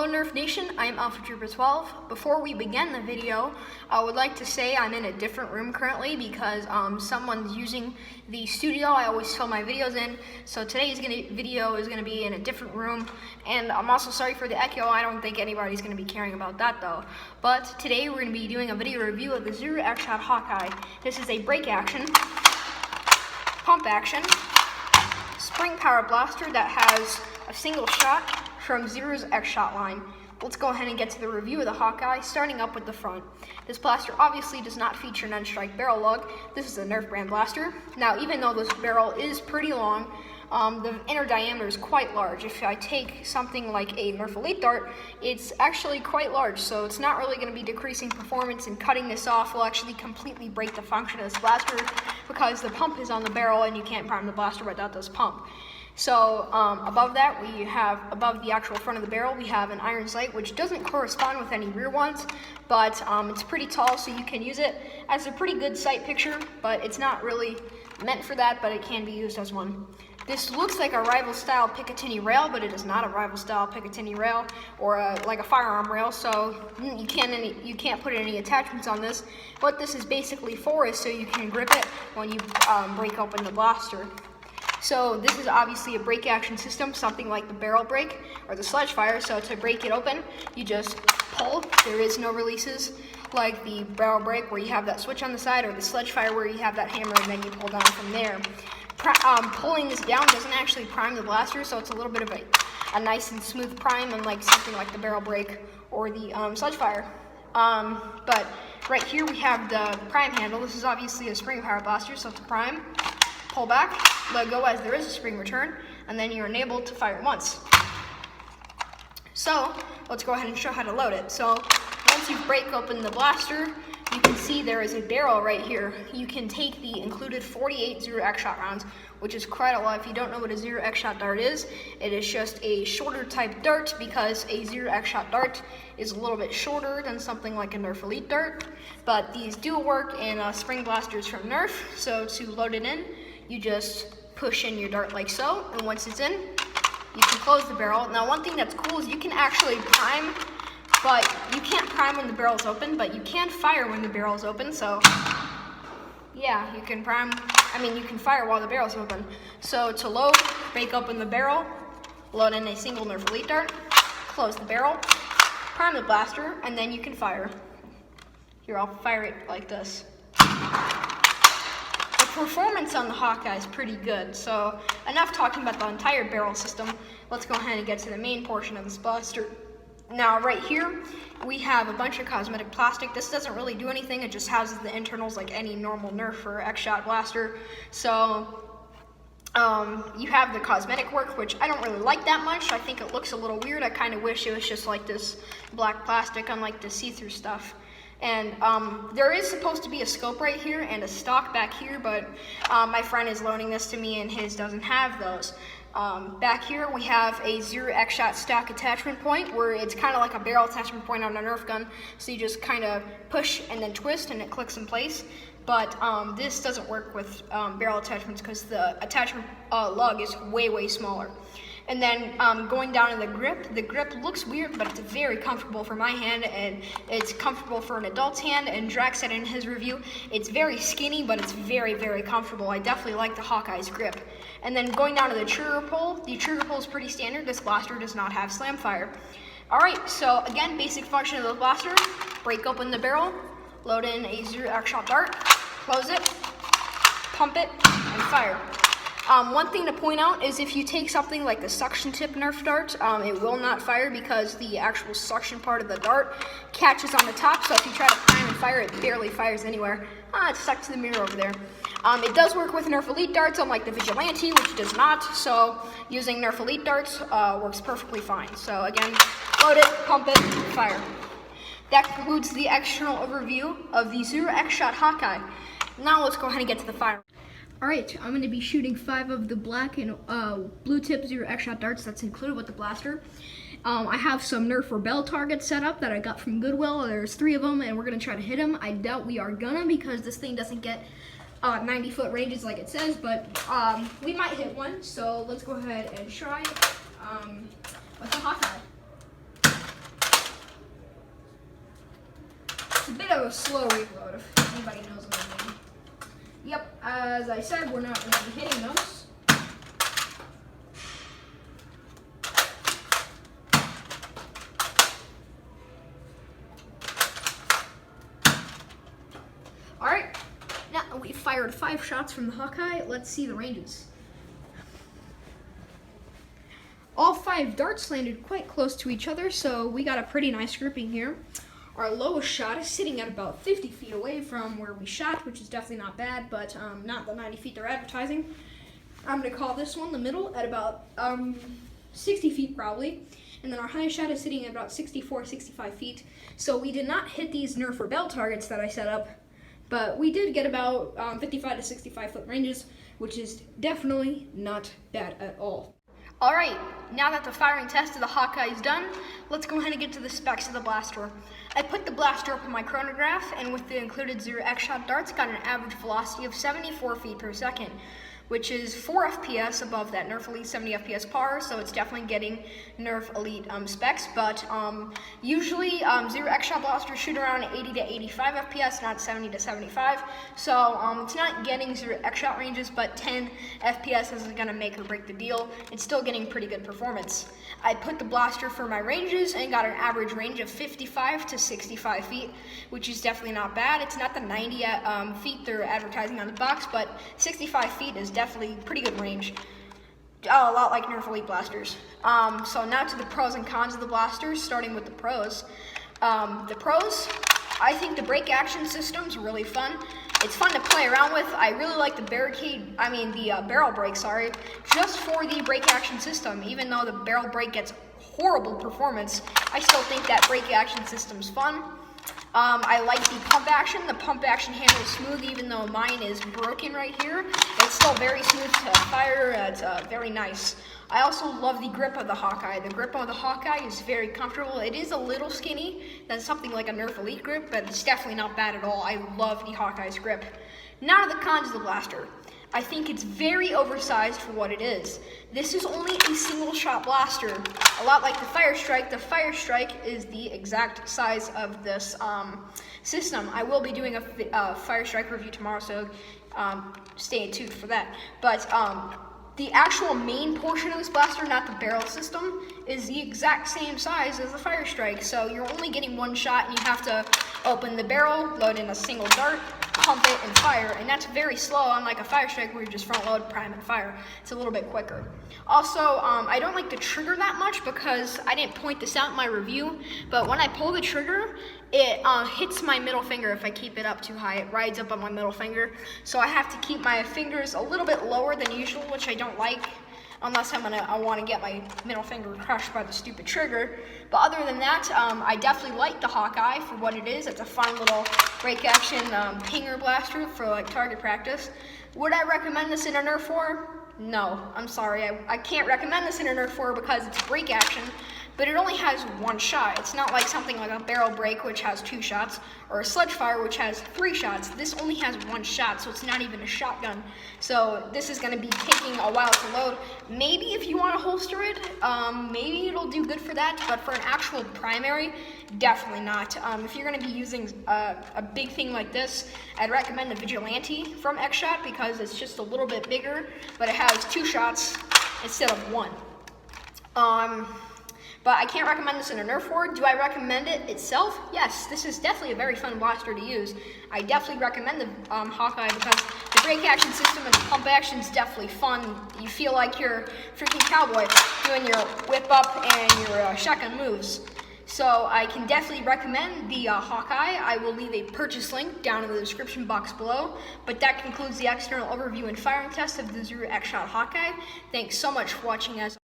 Nerf Nation, I'm Alpha Trooper 12. Before we begin the video, I would like to say I'm in a different room currently because someone's using the studio I always film my videos in. So today's video is going to be in a different room, and I'm also sorry for the echo. I don't think anybody's going to be caring about that though. But today we're going to be doing a video review of the Zuru X-Shot Hawkeye. This is a break action, pump action, spring power blaster that has a single shot from Zuru's X-Shot line. Let's go ahead and get to the review of the Hawkeye, starting up with the front. This blaster obviously does not feature an N-Strike barrel lug. This is a Nerf brand blaster. Now, even though this barrel is pretty long, the inner diameter is quite large. If I take something like a Nerf Elite Dart, it's actually quite large, so it's not really going to be decreasing performance, and cutting this off will actually completely break the function of this blaster because the pump is on the barrel and you can't prime the blaster without this pump. So above that, we have, above the actual front of the barrel, we have an iron sight, which doesn't correspond with any rear ones, but it's pretty tall, so you can use it as a pretty good sight picture, but it's not really meant for that, but it can be used as one. This looks like a rival style Picatinny rail, but it is not a rival style Picatinny rail or like a firearm rail, so you can't put any attachments on this. What this is basically for is so you can grip it when you break open the blaster. So this is obviously a break action system, something like the barrel break or the sledge fire. So to break it open, you just pull. There is no releases like the barrel break where you have that switch on the side, or the sledge fire where you have that hammer and then you pull down from there. Pulling this down doesn't actually prime the blaster, so it's a little bit of a nice and smooth prime, unlike something like the barrel break or the sledge fire. But right here we have the prime handle. This is obviously a spring power blaster, so to prime, pull back, let go as there is a spring return, and then you're enabled to fire once. So let's go ahead and show how to load it. So once you break open the blaster, you can see there is a barrel right here. You can take the included 48 Zuru X-Shot rounds, which is quite a lot. If you don't know what a Zuru X-Shot dart is, it is just a shorter type dart, because a Zuru X-Shot dart is a little bit shorter than something like a Nerf Elite Dart. But these do work in spring blasters from Nerf. So to load it in, you just push in your dart like so, and once it's in, you can close the barrel. Now, one thing that's cool is you can actually prime, but you can't prime when the barrel's open, but you can fire when the barrel's open. So yeah, you can you can fire while the barrel's open. So to load, break open the barrel, load in a single Nerf Elite Dart, close the barrel, prime the blaster, and then you can fire. Here, I'll fire it like this. Performance on the Hawkeye is pretty good. So enough talking about the entire barrel system. Let's go ahead and get to the main portion of this blaster. Now right here we have a bunch of cosmetic plastic. This doesn't really do anything, it just houses the internals like any normal Nerf or X-Shot blaster. So you have the cosmetic work, which I don't really like that much. I think it looks a little weird. I kind of wish it was just like this black plastic, unlike the see-through stuff. And there is supposed to be a scope right here and a stock back here, but my friend is loaning this to me and his doesn't have those. Back here we have a Zuru X-Shot stock attachment point, where it's kind of like a barrel attachment point on a Nerf gun. So you just kind of push and then twist and it clicks in place. But this doesn't work with barrel attachments because the attachment lug is way smaller. And then going down to the grip looks weird, but it's very comfortable for my hand, and it's comfortable for an adult's hand. And Drax said in his review, it's very skinny, but it's very comfortable. I definitely like the Hawkeye's grip. And then going down to the trigger pull is pretty standard. This blaster does not have slam fire. Alright, so again, basic function of the blaster: break open the barrel, load in a Zuru X-Shot dart, close it, pump it, and fire. One thing to point out is if you take something like the suction tip Nerf dart, it will not fire because the actual suction part of the dart catches on the top. So if you try to prime and fire, it barely fires anywhere. It's stuck to the mirror over there. It does work with Nerf Elite darts, unlike the Vigilante, which does not. So using Nerf Elite darts works perfectly fine. So again, load it, pump it, fire. That concludes the external overview of the Zuru X-Shot Hawkeye. Now let's go ahead and get to the fire. Alright, I'm going to be shooting 5 of the black and blue tip Zuru X-Shot darts that's included with the blaster. I have some Nerf Rebel targets set up that I got from Goodwill. There's 3 of them, and we're going to try to hit them. I doubt we are gonna, because this thing doesn't get 90-foot ranges like it says, but we might hit one. So let's go ahead and try it with the Hawkeye. bit of a slow reload, if anybody knows what I mean. Yep, as I said, we're not going to be hitting those. Alright, now we fired 5 shots from the Hawkeye. Let's see the ranges. All 5 darts landed quite close to each other, so we got a pretty nice grouping here. Our lowest shot is sitting at about 50 feet away from where we shot, which is definitely not bad, but not the 90 feet they're advertising. I'm going to call this one the middle at about 60 feet probably. And then our highest shot is sitting at about 64, 65 feet. So we did not hit these Nerf rebel targets that I set up, but we did get about 55 to 65 foot ranges, which is definitely not bad at all. Alright, now that the firing test of the Hawkeye is done, let's go ahead and get to the specs of the blaster. I put the blaster up on my chronograph, and with the included Zuru X-Shot darts, got an average velocity of 74 feet per second, which is 4 FPS above that Nerf Elite 70 FPS par, so it's definitely getting Nerf Elite specs, but usually Zuru X-Shot blasters shoot around 80 to 85 FPS, not 70 to 75, so it's not getting Zuru X-Shot ranges, but 10 FPS isn't going to make or break the deal. It's still getting pretty good performance. I put the blaster for my ranges and got an average range of 55 to 65 feet, which is definitely not bad. It's not the 90 feet they're advertising on the box, but 65 feet is definitely pretty good range. A lot like Nerf Elite blasters. So now to the pros and cons of the blasters, starting with the pros. The pros, I think the break action system's really fun. It's fun to play around with. I really like the barrel brake, just for the break action system. Even though the barrel brake gets horrible performance, I still think that break action system's fun. I like the pump action. The pump action handle is smooth, even though mine is broken right here. It's still very smooth to fire. It's very nice. I also love the grip of the Hawkeye. The grip of the Hawkeye is very comfortable. It is a little skinny than something like a Nerf Elite grip, but it's definitely not bad at all. I love the Hawkeye's grip. Now to the cons of the blaster. I think it's very oversized for what it is. This is only a single shot blaster. A lot like the Fire Strike. The Fire Strike is the exact size of this system. I will be doing a Fire Strike review tomorrow, so stay tuned for that. But the actual main portion of this blaster, not the barrel system, is the exact same size as the Fire Strike. So you're only getting one shot, and you have to open the barrel, load in a single dart, pump it, and fire. And that's very slow, unlike a Fire Strike where you just front load, prime, and fire. It's a little bit quicker. Also, I don't like the trigger that much because I didn't point this out in my review, but when I pull the trigger, it hits my middle finger if I keep it up too high. It rides up on my middle finger. So I have to keep my fingers a little bit lower than usual, which I don't like, unless I want to get my middle finger crushed by the stupid trigger. But other than that, I definitely like the Hawkeye for what it is. It's a fun little break action pinger blaster for like target practice. Would I recommend this in a Nerf war? No, I'm sorry. I can't recommend this in a Nerf war because it's break action, but it only has one shot. It's not like something like a barrel brake, which has 2 shots, or a sledge fire, which has 3 shots. This only has 1 shot, so it's not even a shotgun. So this is going to be taking a while to load. Maybe if you want to holster it, maybe it'll do good for that, but for an actual primary, definitely not. If you're going to be using a big thing like this, I'd recommend the Vigilante from X-Shot because it's just a little bit bigger, but it has 2 shots instead of 1. But I can't recommend this in a Nerf war. Do I recommend it itself? Yes, this is definitely a very fun blaster to use. I definitely recommend the Hawkeye because the break action system and the pump action is definitely fun. You feel like you're a freaking cowboy doing your whip up and your shotgun moves. So I can definitely recommend the Hawkeye. I will leave a purchase link down in the description box below. But that concludes the external overview and firing test of the Zuru X-Shot Hawkeye. Thanks so much for watching, guys.